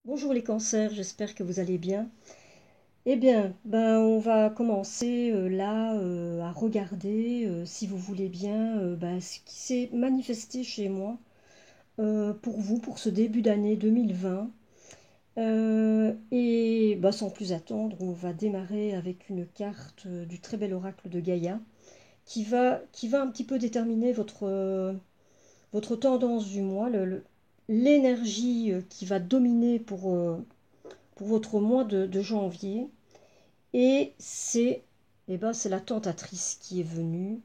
Bonjour les cancers, j'espère que vous allez bien. Eh bien, on va commencer à regarder, si vous voulez bien, ce qui s'est manifesté chez moi pour vous, pour ce début d'année 2020. Sans plus attendre, on va démarrer avec une carte du très bel oracle de Gaïa qui va un petit peu déterminer votre tendance du mois, l'énergie qui va dominer pour votre mois de janvier. Et c'est la tentatrice qui est venue.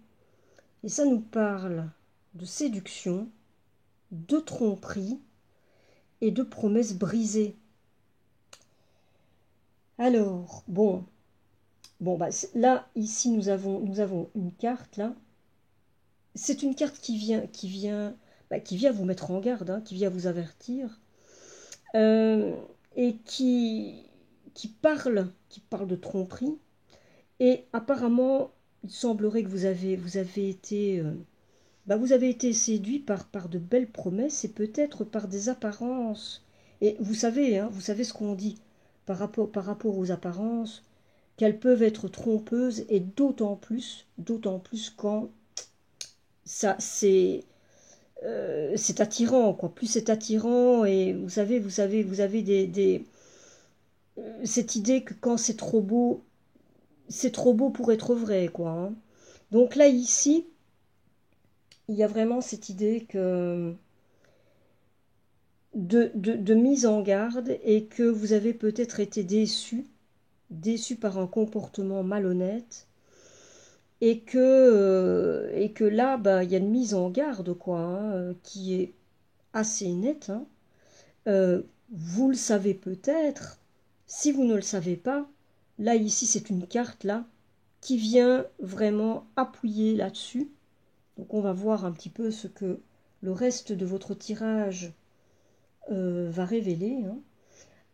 Et ça nous parle de séduction, de tromperie et de promesses brisées. Alors, là, ici, nous avons une carte, là. C'est une carte qui vient vous mettre en garde, hein, qui vient vous avertir, euh, et qui parle de tromperie. Et apparemment, il semblerait que vous avez été séduit par de belles promesses et peut-être par des apparences. Et vous savez, hein, vous savez ce qu'on dit par rapport aux apparences, qu'elles peuvent être trompeuses et d'autant plus quand ça c'est attirant, quoi. Plus c'est attirant et vous avez cette idée que quand c'est trop beau pour être vrai, quoi, hein. Donc là, ici, il y a vraiment cette idée de mise en garde et que vous avez peut-être été déçu par un comportement malhonnête et que là, il y a une mise en garde, quoi, hein, qui est assez nette, hein. Vous le savez peut-être. Si vous ne le savez pas, là, ici, c'est une carte, là, qui vient vraiment appuyer là-dessus. Donc on va voir un petit peu ce que le reste de votre tirage va révéler, hein.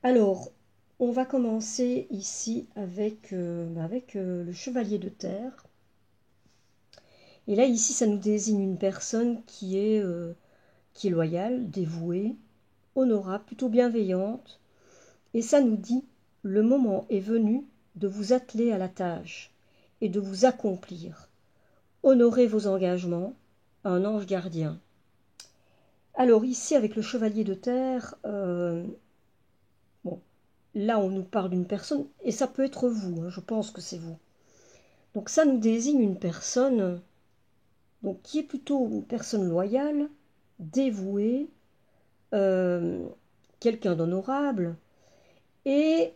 Alors, on va commencer ici avec le chevalier de terre. Et là, ici, ça nous désigne une personne qui est loyale, dévouée, honorable, plutôt bienveillante. Et ça nous dit, le moment est venu de vous atteler à la tâche et de vous accomplir. Honorez vos engagements, un ange gardien. Alors ici, avec le chevalier de terre, bon, là on nous parle d'une personne, et ça peut être vous, hein, je pense que c'est vous. Donc ça nous désigne une personne donc, qui est plutôt une personne loyale, dévouée, euh, quelqu'un d'honorable, et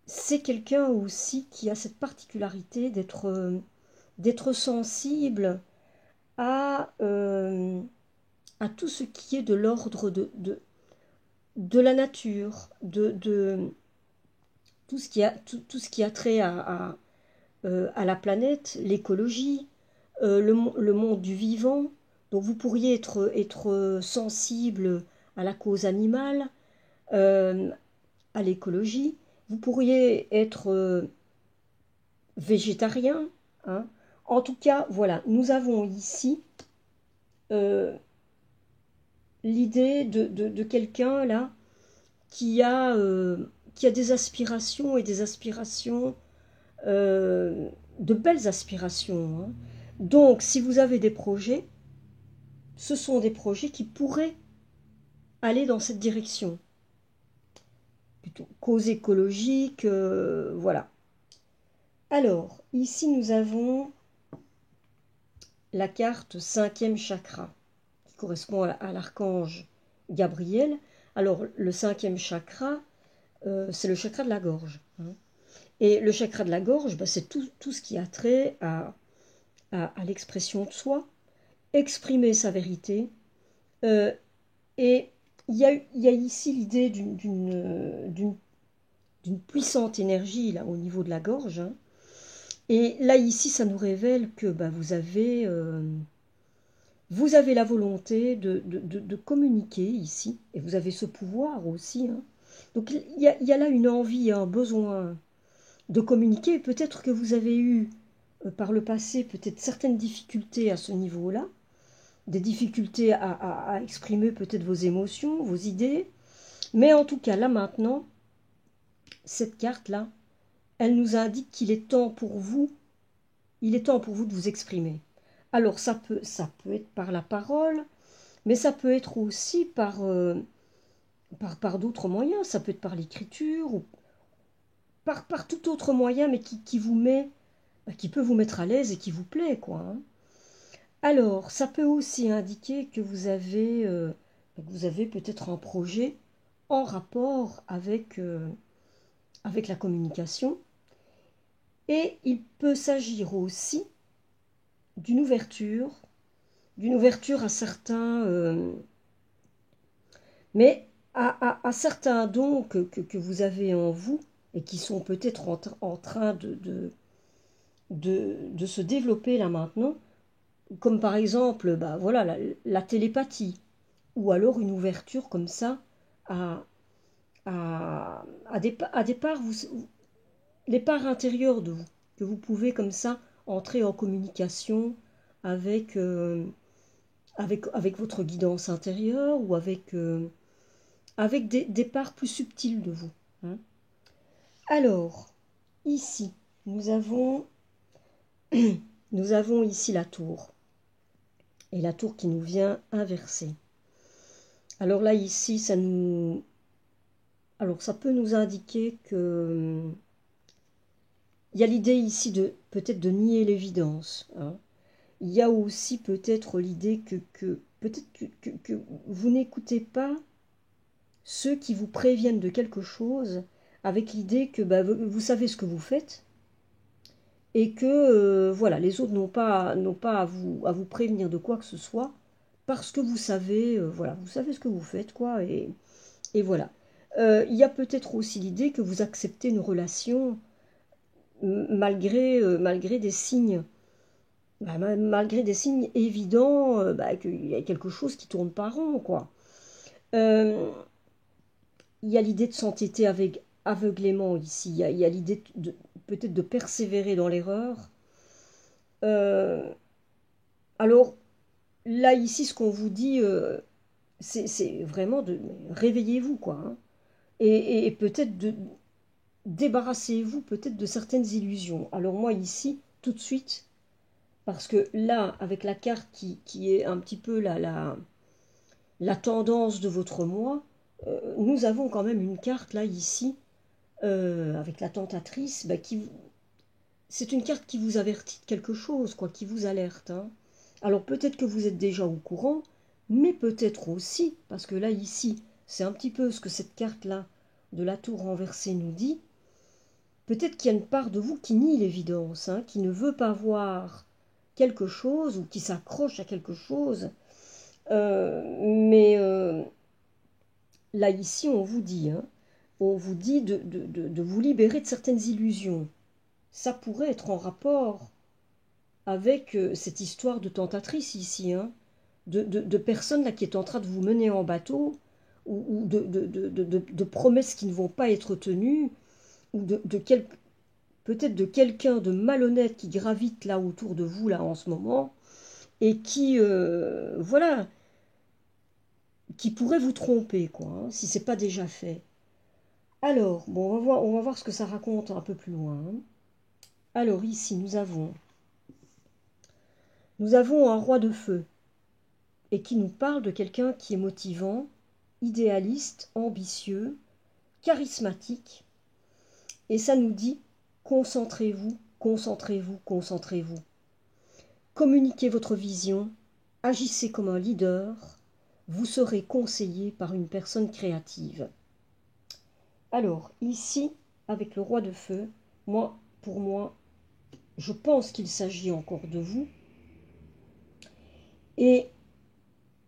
c'est quelqu'un aussi qui a cette particularité d'être sensible à, euh, à tout ce qui est de l'ordre de la nature, de tout ce qui a trait à la planète, l'écologie, le monde du vivant. Donc vous pourriez être sensible à la cause animale, euh, à l'écologie. Vous pourriez être végétarien, hein. En tout cas, voilà, nous avons ici euh, l'idée de quelqu'un là qui a, euh, qui a des aspirations et des aspirations, euh, de belles aspirations, hein. Donc, si vous avez des projets, ce sont des projets qui pourraient aller dans cette direction, plutôt cause écologique, voilà. Alors, ici nous avons la carte cinquième chakra, qui correspond à l'archange Gabriel. Alors, le cinquième chakra, c'est le chakra de la gorge, hein. Et le chakra de la gorge, c'est tout ce qui a trait à l'expression de soi, exprimer sa vérité. euh, et il y a ici l'idée d'une puissante énergie là, au niveau de la gorge, hein. Et là, ici, ça nous révèle que vous avez la volonté de communiquer ici, et vous avez ce pouvoir aussi, hein. Donc, il y a là une envie, un besoin de communiquer. Peut-être que vous avez eu par le passé peut-être certaines difficultés à ce niveau-là, des difficultés à exprimer peut-être vos émotions, vos idées. Mais en tout cas, là maintenant, cette carte-là, elle nous indique qu'il est temps pour vous, il est temps pour vous de vous exprimer. Alors ça peut être par la parole, mais ça peut être aussi par d'autres moyens. Ça peut être par l'écriture ou par tout autre moyen, mais qui vous met, qui peut vous mettre à l'aise et qui vous plaît, quoi. Hein. Alors, ça peut aussi indiquer que vous avez peut-être un projet en rapport avec la communication. Et il peut s'agir aussi d'une ouverture, à certains, mais à certains dons que vous avez en vous et qui sont peut-être en train de se développer là maintenant, comme par exemple bah, voilà, la télépathie, ou alors une ouverture comme ça à, à des parts, les parts intérieures de vous, que vous pouvez comme ça entrer en communication avec, avec votre guidance intérieure ou avec des parts plus subtiles de vous. Hein. Alors, ici, nous avons, nous avons ici la tour. Et la tour qui nous vient inversée. Alors là, ici, alors ça peut nous indiquer que il y a l'idée ici de peut-être de nier l'évidence. Hein. Il y a aussi peut-être l'idée que peut-être que vous n'écoutez pas ceux qui vous préviennent de quelque chose avec l'idée que bah, vous savez ce que vous faites et que voilà, les autres n'ont pas à vous prévenir de quoi que ce soit parce que vous savez, voilà, vous savez ce que vous faites, quoi, et voilà. Il y a peut-être aussi l'idée que vous acceptez une relation malgré des signes, bah, malgré des signes évidents, bah, qu'il y a quelque chose qui tourne pas rond, quoi. Euh, il y a l'idée de s'entêter avec aveuglément ici. Il y a l'idée peut-être de persévérer dans l'erreur. Euh, alors là, ici, ce qu'on vous dit, c'est vraiment de réveillez-vous, quoi. Hein. Et peut-être de débarrassez-vous peut-être de certaines illusions. Alors moi ici, tout de suite, parce que là, avec la carte qui est un petit peu la tendance de votre moi, nous avons quand même une carte là ici, avec la tentatrice, bah, c'est une carte qui vous avertit de quelque chose, quoi, qui vous alerte. Hein. Alors peut-être que vous êtes déjà au courant, mais peut-être aussi, parce que là ici, c'est un petit peu ce que cette carte-là de la tour renversée nous dit. Peut-être qu'il y a une part de vous qui nie l'évidence, hein, qui ne veut pas voir quelque chose ou qui s'accroche à quelque chose. Mais là, ici, on vous dit de vous libérer de certaines illusions. Ça pourrait être en rapport avec cette histoire de tentatrice ici, hein, de personne là qui est en train de vous mener en bateau ou de promesses qui ne vont pas être tenues ou peut-être de quelqu'un de malhonnête qui gravite là autour de vous là en ce moment et qui voilà qui pourrait vous tromper quoi hein, si c'est pas déjà fait. Alors bon on va voir ce que ça raconte un peu plus loin. Hein. Alors ici nous avons un roi de feu et qui nous parle de quelqu'un qui est motivant, idéaliste, ambitieux, charismatique et ça nous dit concentrez-vous, concentrez-vous, concentrez-vous. Communiquez votre vision, agissez comme un leader, vous serez conseillé par une personne créative. Alors, ici, avec le roi de feu, pour moi, je pense qu'il s'agit encore de vous. Et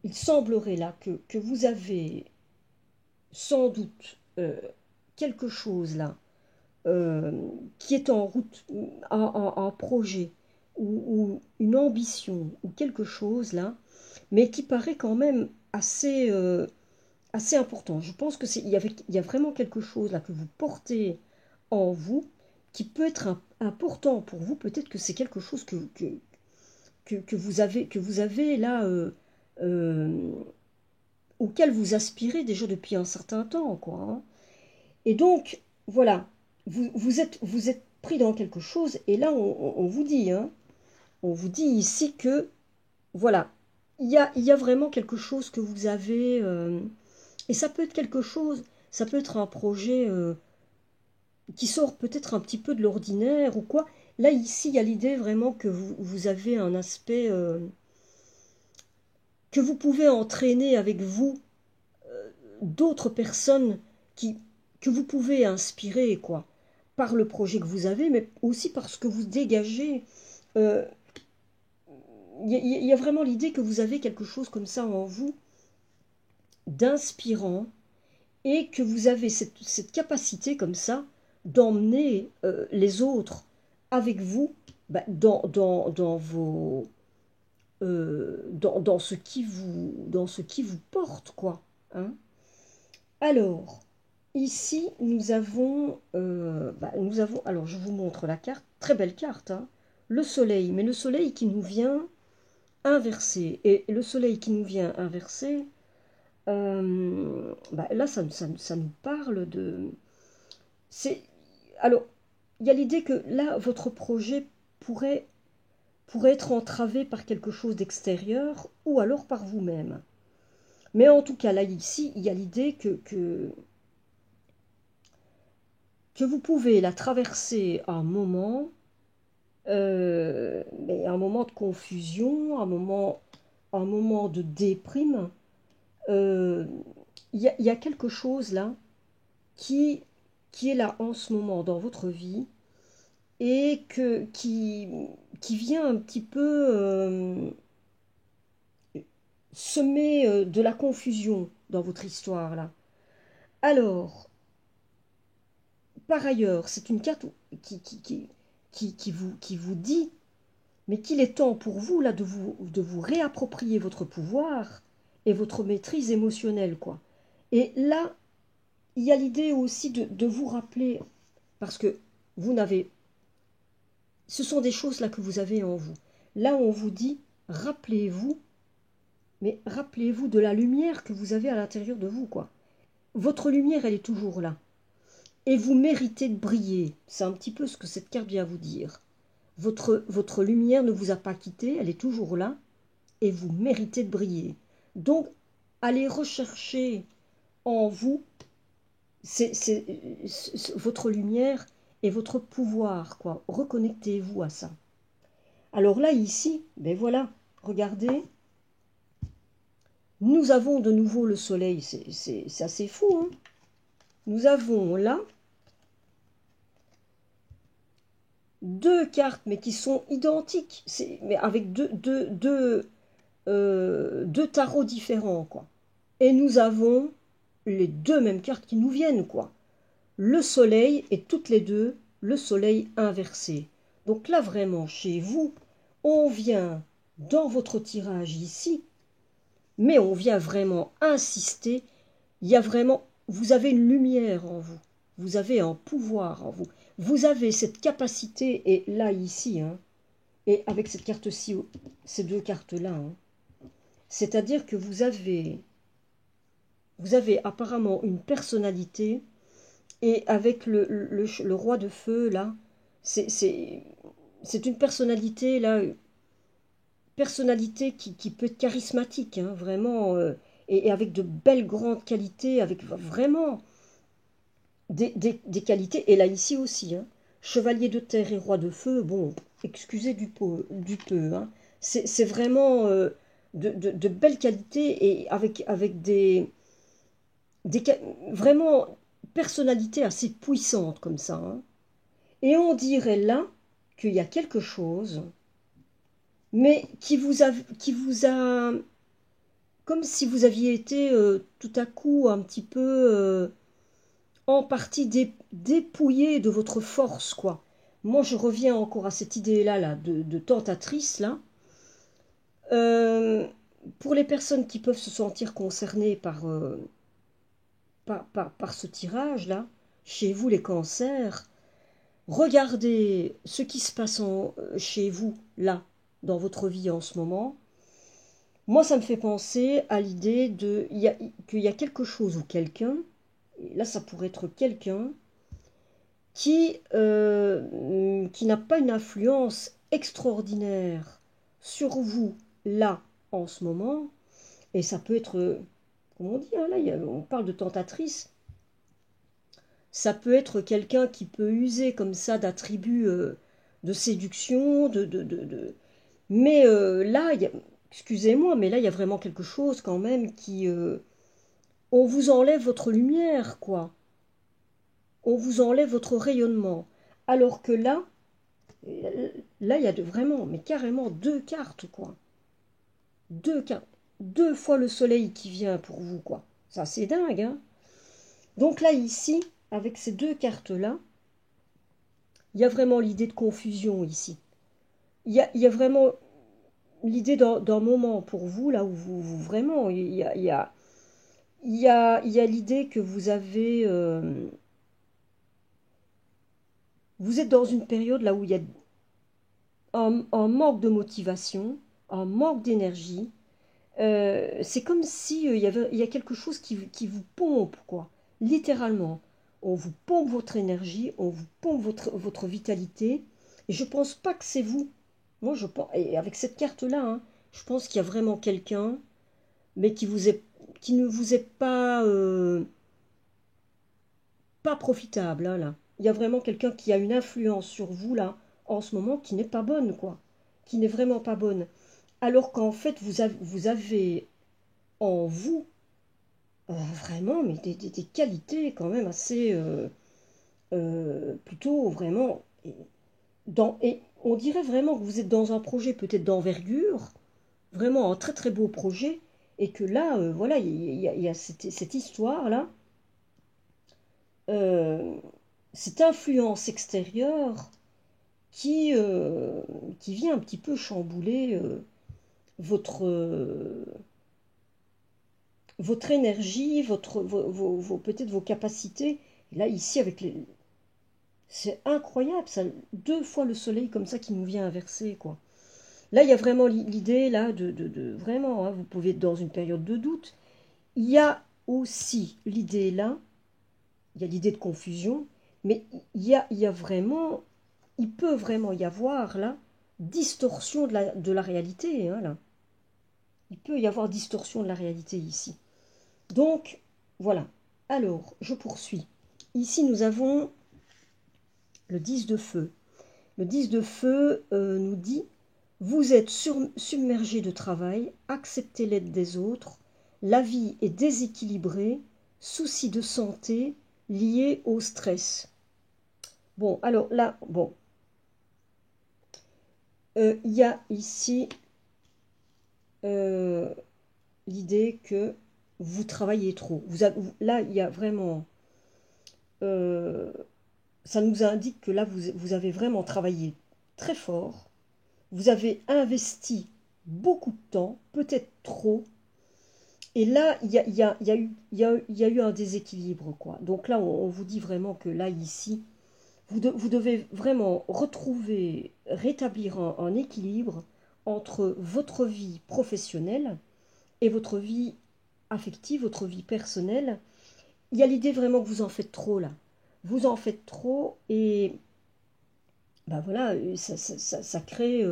il semblerait là que vous avez sans doute quelque chose là qui est en route, un projet ou une ambition ou quelque chose là, mais qui paraît quand même assez important. Je pense que il y a vraiment quelque chose là que vous portez en vous qui peut être important pour vous. Peut-être que c'est quelque chose que vous avez là auquel vous aspirez déjà depuis un certain temps, quoi. Hein. Et donc, voilà, vous êtes pris dans quelque chose, et là, on vous dit, hein, on vous dit ici que, voilà, il y a vraiment quelque chose que vous avez, et ça peut être quelque chose, ça peut être un projet qui sort peut-être un petit peu de l'ordinaire ou quoi. Là, ici, il y a l'idée vraiment que vous avez un aspect que vous pouvez entraîner avec vous d'autres personnes qui, que vous pouvez inspirer, quoi, par le projet que vous avez, mais aussi parce que vous dégagez. euh, y a vraiment l'idée que vous avez quelque chose comme ça en vous, d'inspirant, et que vous avez cette capacité comme ça d'emmener les autres avec vous bah, dans vos dans ce qui vous porte quoi hein. Alors ici nous avons alors je vous montre la carte, très belle carte hein, le soleil, mais le soleil qui nous vient inversé, et le soleil qui nous vient inversé. Là, ça nous parle de... C'est, alors, il y a l'idée que là, votre projet pourrait, pourrait être entravé par quelque chose d'extérieur ou alors par vous-même. Mais en tout cas, là, ici, il y a l'idée que vous pouvez la traverser à mais un moment de confusion, un moment de déprime. Euh, il y a quelque chose là qui, qui est là en ce moment dans votre vie et qui vient un petit peu semer de la confusion dans votre histoire là. Alors, par ailleurs, c'est une carte qui, qui, qui, qui vous dit, mais qu'il est temps pour vous là de vous réapproprier votre pouvoir et votre maîtrise émotionnelle, quoi. Et là, il y a l'idée aussi de vous rappeler, parce que vous n'avez ce sont des choses là que vous avez en vous. Là, on vous dit, rappelez-vous, mais rappelez-vous de la lumière que vous avez à l'intérieur de vous, quoi. Votre lumière, elle est toujours là. Et vous méritez de briller. C'est un petit peu ce que cette carte vient vous dire. Votre lumière ne vous a pas quitté, elle est toujours là, et vous méritez de briller. Donc, allez rechercher en vous votre lumière et votre pouvoir, quoi. Reconnectez-vous à ça. Alors là, ici, ben voilà, regardez, nous avons de nouveau le soleil, c'est assez fou, hein. Nous avons là deux cartes, mais qui sont identiques, mais avec deux tarots différents, quoi. Et nous avons les deux mêmes cartes qui nous viennent, quoi. Le soleil et toutes les deux, le soleil inversé. Donc là, vraiment, chez vous, on vient dans votre tirage ici, mais on vient vraiment insister. Il y a vraiment, vous avez une lumière en vous, vous avez un pouvoir en vous, vous avez cette capacité, et là, ici, hein, et avec cette carte-ci, ces deux cartes-là, hein, c'est-à-dire que vous avez apparemment une personnalité, et avec le roi de feu, là, c'est une personnalité, là, personnalité qui peut être charismatique, hein, vraiment, et avec de belles grandes qualités, avec vraiment des qualités, et là ici aussi, hein, chevalier de terre et roi de feu, bon, excusez du peu, hein, c'est vraiment de belles qualités, et avec des vraiment personnalité assez puissante comme ça, hein. Et on dirait là qu'il y a quelque chose, mais qui vous a comme si vous aviez été tout à coup un petit peu en partie dépouillé de votre force, quoi. Moi, je reviens encore à cette idée-là là, de tentatrice, là. Euh, pour les personnes qui peuvent se sentir concernées par ce tirage-là, chez vous les cancers, regardez ce qui se passe chez vous, là, dans votre vie en ce moment. Moi, ça me fait penser à l'idée qu'il y a quelque chose ou quelqu'un, et là ça pourrait être quelqu'un, qui n'a pas une influence extraordinaire sur vous, là, en ce moment, et ça peut être, comme on dit, hein, là, on parle de tentatrice, ça peut être quelqu'un qui peut user comme ça d'attributs de séduction, mais là, excusez-moi, mais là, il y a vraiment quelque chose quand même on vous enlève votre lumière, quoi. On vous enlève votre rayonnement. Alors que là, il y a vraiment, mais carrément deux cartes, quoi. Deux cartes. Deux fois le soleil qui vient pour vous, quoi. Ça, c'est dingue, hein. Donc là, ici, avec ces deux cartes-là, il y a vraiment l'idée de confusion ici. Il y a vraiment l'idée d'un moment pour vous, là où vraiment, il y a l'idée que vous êtes dans une période là où il y a un manque de motivation, un manque d'énergie. C'est comme si il y a quelque chose qui vous pompe, quoi. Littéralement. On vous pompe votre énergie, on vous pompe votre vitalité. Et je pense pas que c'est vous. Moi, je pense, et avec cette carte-là, hein, je pense qu'il y a vraiment quelqu'un, mais qui ne vous est pas profitable, hein, là. Il y a vraiment quelqu'un qui a une influence sur vous, là, en ce moment, qui n'est pas bonne, quoi. Qui n'est vraiment pas bonne. Alors qu'en fait, vous avez en vous vraiment mais des qualités quand même assez plutôt vraiment et on dirait vraiment que vous êtes dans un projet peut-être d'envergure, vraiment un très très beau projet, et que là voilà il y a cette histoire là, euh, cette influence extérieure qui, euh, qui vient un petit peu chambouler votre votre énergie, peut-être vos capacités. Et là, ici, c'est incroyable, ça, deux fois le soleil comme ça qui nous vient inverser, quoi. Là, il y a vraiment l'idée, là, vraiment, hein, vous pouvez être dans une période de doute. Il y a aussi l'idée, là, il y a l'idée de confusion, mais il y a vraiment, il peut vraiment y avoir, là, distorsion de la réalité, hein, là. Il peut y avoir distorsion de la réalité ici. Donc, voilà. Alors, je poursuis. Ici, nous avons le 10 de feu. Le 10 de feu nous dit, vous êtes submergé de travail, acceptez l'aide des autres, la vie est déséquilibrée, soucis de santé liés au stress. Bon, alors là, bon, il y a ici euh, l'idée que vous travaillez trop. Là, il y a vraiment... euh, ça nous indique que là, vous avez vraiment travaillé très fort. Vous avez investi beaucoup de temps, peut-être trop. Et là, il y a eu un déséquilibre, quoi. Donc là, on vous dit vraiment que là, ici, vous devez vraiment retrouver, rétablir un équilibre entre votre vie professionnelle et votre vie affective, votre vie personnelle. Il y a l'idée vraiment que vous en faites trop, là. Vous en faites trop et ben voilà, ça crée,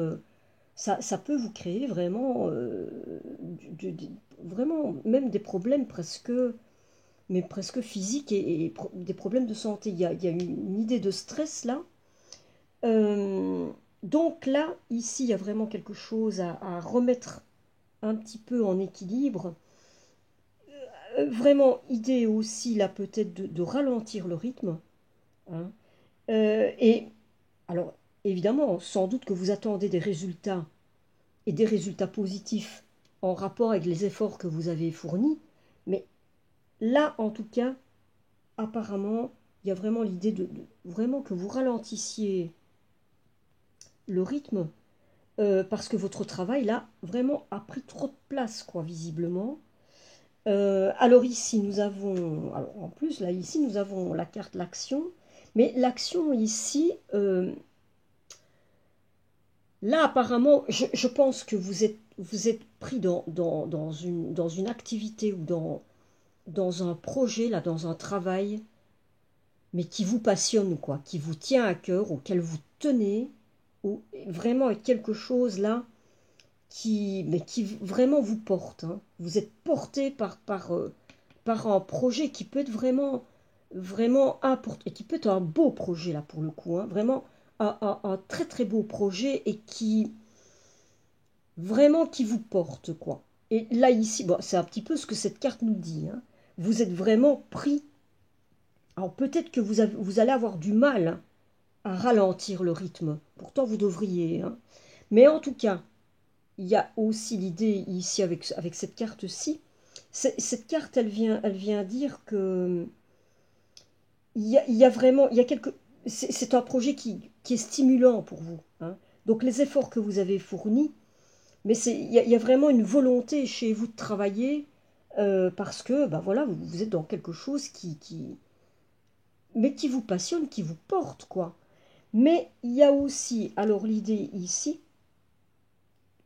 ça peut vous créer vraiment, vraiment même des problèmes presque, mais presque physiques et des problèmes de santé. Il y a une idée de stress là. Euh, donc là, ici, il y a vraiment quelque chose à remettre un petit peu en équilibre. Vraiment, idée aussi là peut-être de ralentir le rythme, hein. Et alors, évidemment, sans doute que vous attendez des résultats et des résultats positifs en rapport avec les efforts que vous avez fournis, mais là, en tout cas, apparemment, il y a vraiment l'idée vraiment que vous ralentissiez le rythme parce que votre travail, là, vraiment a pris trop de place, quoi, visiblement. Alors ici, nous avons, alors en plus, là, ici, nous avons la carte l'action, mais l'action ici, là, apparemment, je pense que vous êtes pris dans une activité ou dans un projet, là, dans un travail, mais qui vous passionne, quoi, qui vous tient à cœur, auquel vous tenez, ou vraiment quelque chose là mais qui vraiment vous porte. Hein. Vous êtes porté par un projet qui peut être vraiment important, et qui peut être un beau projet là pour le coup, hein, vraiment un très très beau projet et qui vraiment qui vous porte quoi. Et là ici, bon, c'est un petit peu ce que cette carte nous dit. Hein. Vous êtes vraiment pris. Alors peut-être que vous allez avoir du mal à ralentir le rythme. Pourtant vous devriez. Hein. Mais en tout cas, il y a aussi l'idée ici avec cette carte-ci. Cette carte, elle vient dire que il y a vraiment, il y a quelque, c'est un projet qui est stimulant pour vous. Hein. Donc les efforts que vous avez fournis, mais il y a vraiment une volonté chez vous de travailler parce que, bah voilà, vous êtes dans quelque chose mais qui vous passionne, qui vous porte, quoi. Mais il y a aussi, alors l'idée ici,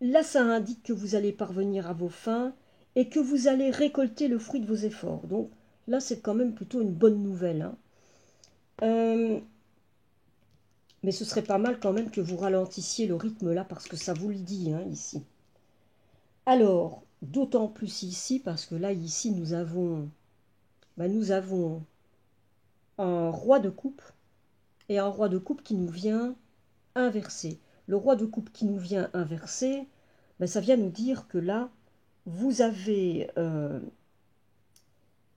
là ça indique que vous allez parvenir à vos fins et que vous allez récolter le fruit de vos efforts. Donc là c'est quand même plutôt une bonne nouvelle. Hein. Euh, mais ce serait pas mal quand même que vous ralentissiez le rythme là parce que ça vous le dit hein, ici. Alors, d'autant plus ici parce que là ici nous avons un roi de coupe et un roi de coupe qui nous vient inversé. Le roi de coupe qui nous vient inversé, ben, ça vient nous dire que là, vous avez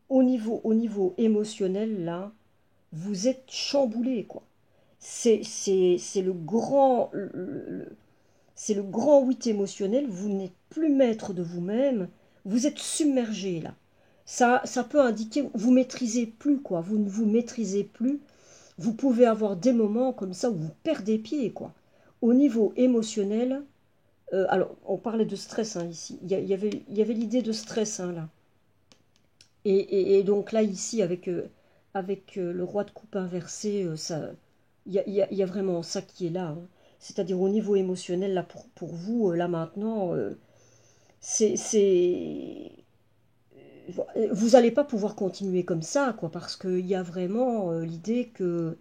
au niveau émotionnel, là, vous êtes chamboulé, quoi. C'est le grand 8 émotionnel, vous n'êtes plus maître de vous-même, vous êtes submergé, là. Ça peut indiquer, vous maîtrisez plus, quoi. Vous ne vous maîtrisez plus. Vous pouvez avoir des moments comme ça où vous perdez pied, quoi. Au niveau émotionnel, alors, on parlait de stress hein, ici. Il y avait l'idée de stress hein, là. Et donc là, ici, avec le roi de coupe inversé, il y a vraiment ça qui est là. Hein. C'est-à-dire au niveau émotionnel, là, pour vous, là maintenant, c'est, vous n'allez pas pouvoir continuer comme ça, quoi, parce qu'il y a vraiment l'idée que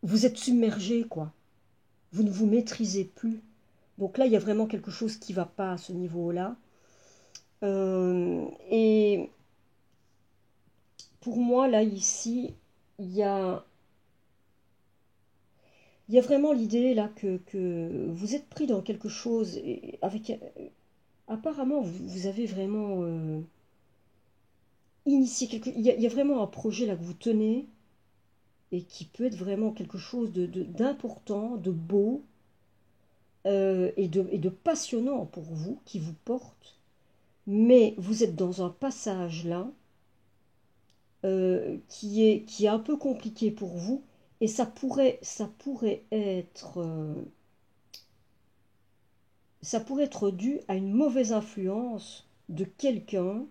vous êtes submergé, quoi. Vous ne vous maîtrisez plus. Donc là, il y a vraiment quelque chose qui ne va pas à ce niveau-là. Et pour moi, là, ici, il y a, il y a vraiment l'idée, là, que vous êtes pris dans quelque chose. Et avec, apparemment, vous avez vraiment initié quelque... il y a vraiment un projet, là, que vous tenez et qui peut être vraiment quelque chose d'important, de beau et de passionnant pour vous, qui vous porte. Mais vous êtes dans un passage, là, qui est un peu compliqué pour vous et ça pourrait être dû à une mauvaise influence de quelqu'un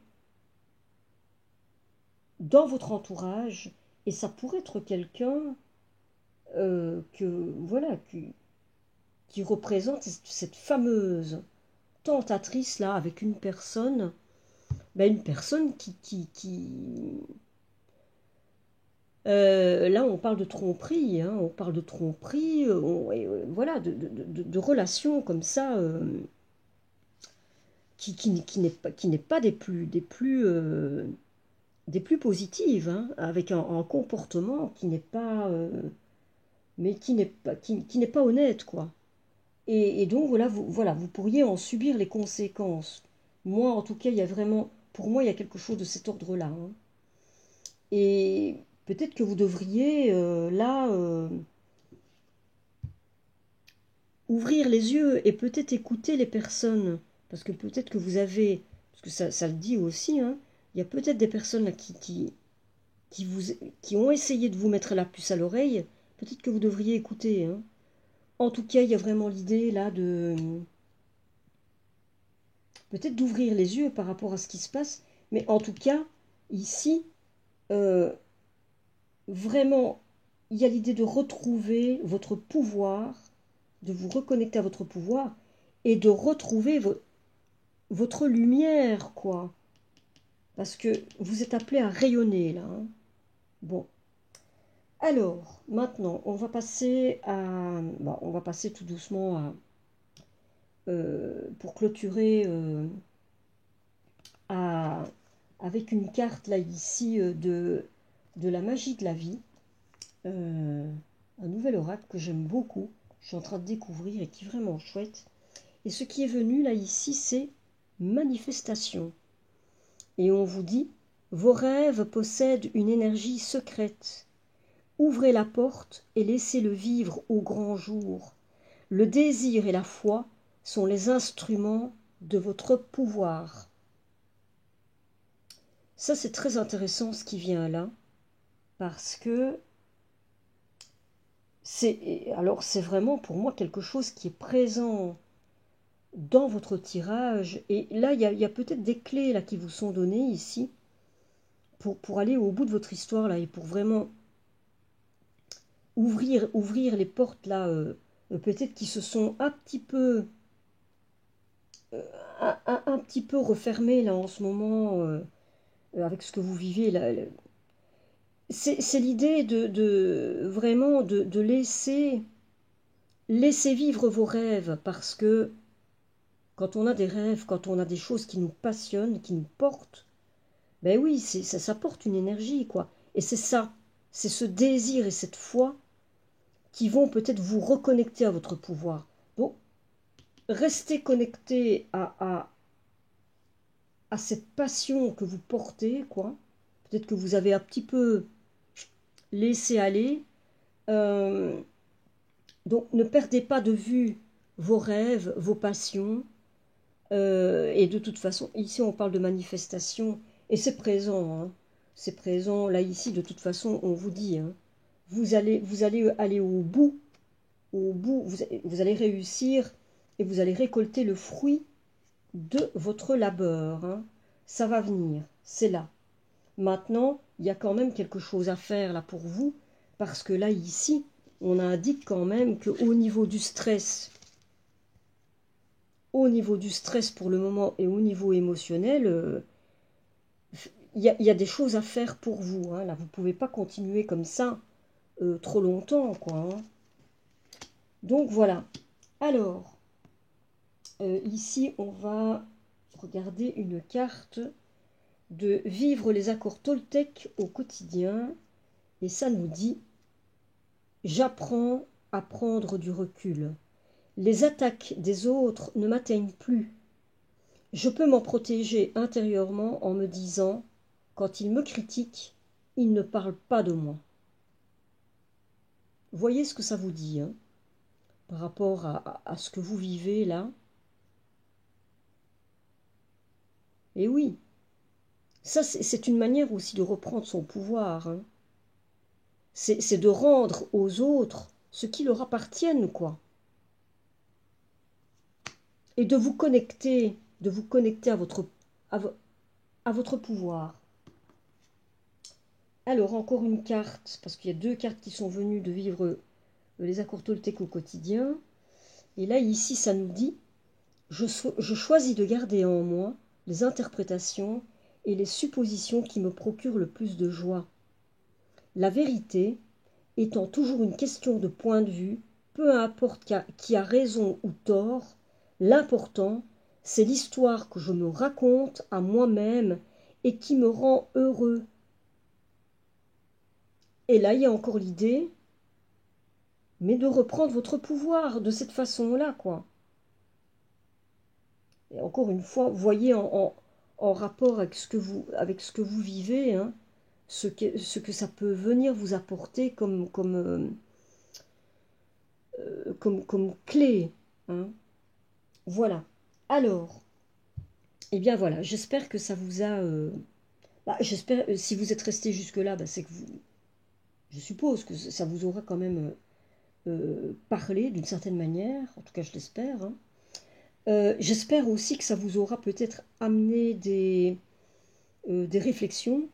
dans votre entourage et ça pourrait être quelqu'un que voilà qui représente cette fameuse tentatrice là avec une personne ben, une personne là, on parle de tromperie, hein, on parle de tromperie, voilà, de relations comme ça, qui n'est pas des plus positives, hein, avec un comportement qui n'est pas, mais qui n'est pas honnête, quoi. Et donc, voilà, vous pourriez en subir les conséquences. Moi, en tout cas, il y a vraiment, pour moi, il y a quelque chose de cet ordre-là. Hein. Et peut-être que vous devriez, là, ouvrir les yeux et peut-être écouter les personnes. Parce que peut-être que vous avez, parce que ça le dit aussi, hein, il y a peut-être des personnes là, qui, vous, qui ont essayé de vous mettre la puce à l'oreille. Peut-être que vous devriez écouter. Hein. En tout cas, il y a vraiment l'idée là de peut-être d'ouvrir les yeux par rapport à ce qui se passe. Mais en tout cas, ici, euh, vraiment, il y a l'idée de retrouver votre pouvoir, de vous reconnecter à votre pouvoir et de retrouver votre lumière, quoi. Parce que vous êtes appelé à rayonner, là. Hein. Bon. Alors, maintenant, on va passer à... Bon, on va passer tout doucement à... pour clôturer avec une carte, là, ici, de la magie de la vie. Un nouvel oracle que j'aime beaucoup. Je suis en train de découvrir et qui est vraiment chouette. Et ce qui est venu, là, ici, c'est manifestation. Et on vous dit, vos rêves possèdent une énergie secrète. Ouvrez la porte et laissez-le vivre au grand jour. Le désir et la foi sont les instruments de votre pouvoir. Ça, c'est très intéressant ce qui vient là, parce que c'est vraiment pour moi quelque chose qui est présent dans votre tirage. Et là, il y a peut-être des clés là qui vous sont données ici pour aller au bout de votre histoire là et pour vraiment ouvrir les portes là, peut-être qui se sont un petit peu refermées là en ce moment avec ce que vous vivez là. C'est l'idée vraiment de laisser vivre vos rêves, parce que quand on a des rêves, quand on a des choses qui nous passionnent, qui nous portent, ben oui, ça porte une énergie, quoi. Et c'est ça, c'est ce désir et cette foi qui vont peut-être vous reconnecter à votre pouvoir. Donc, restez connecté à cette passion que vous portez, quoi. Peut-être que vous avez un petit peu laissé aller. Donc, ne perdez pas de vue vos rêves, vos passions. Et de toute façon, ici, on parle de manifestation. Et c'est présent. Hein. C'est présent. Là, ici, de toute façon, on vous dit. Hein, vous allez aller au bout. Vous allez réussir et vous allez récolter le fruit de votre labeur. Hein. Ça va venir. C'est là. Maintenant, il y a quand même quelque chose à faire là pour vous. Parce que là, ici, on indique quand même qu'au niveau du stress, pour le moment et au niveau émotionnel, il y a des choses à faire pour vous. Hein. Là, vous ne pouvez pas continuer comme ça trop longtemps, quoi. Hein. Donc voilà. Alors, ici, on va regarder une carte de vivre les accords toltèques au quotidien. Et ça nous dit, j'apprends à prendre du recul. Les attaques des autres ne m'atteignent plus. Je peux m'en protéger intérieurement en me disant, quand ils me critiquent, ils ne parlent pas de moi. Voyez ce que ça vous dit, hein, par rapport à ce que vous vivez là. Et oui, ça c'est une manière aussi de reprendre son pouvoir. Hein. C'est de rendre aux autres ce qui leur appartienne, quoi. Et de vous connecter à votre pouvoir. Alors, encore une carte, parce qu'il y a deux cartes qui sont venues de vivre les accords toltèques au quotidien. Et là, ici, ça nous dit, je choisis de garder en moi les interprétations et les suppositions qui me procurent le plus de joie. La vérité étant toujours une question de point de vue, peu importe qui a raison ou tort, l'important, c'est l'histoire que je me raconte à moi-même et qui me rend heureux. Et là, il y a encore l'idée, mais de reprendre votre pouvoir de cette façon-là, quoi. Et encore une fois, voyez en rapport avec ce que vous vivez, hein, ce que ça peut venir vous apporter comme clé. Hein. Voilà. Alors, eh bien voilà, j'espère que ça vous a... j'espère, si vous êtes resté jusque-là, c'est que je suppose que ça vous aura quand même parlé d'une certaine manière, en tout cas je l'espère. Hein. J'espère aussi que ça vous aura peut-être amené des réflexions,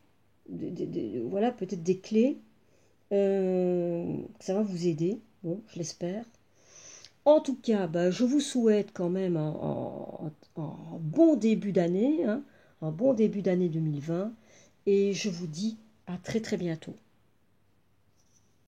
voilà, peut-être des clés, que ça va vous aider, bon, je l'espère. En tout cas, je vous souhaite quand même un bon début d'année, hein, un bon début d'année 2020, et je vous dis à très très bientôt.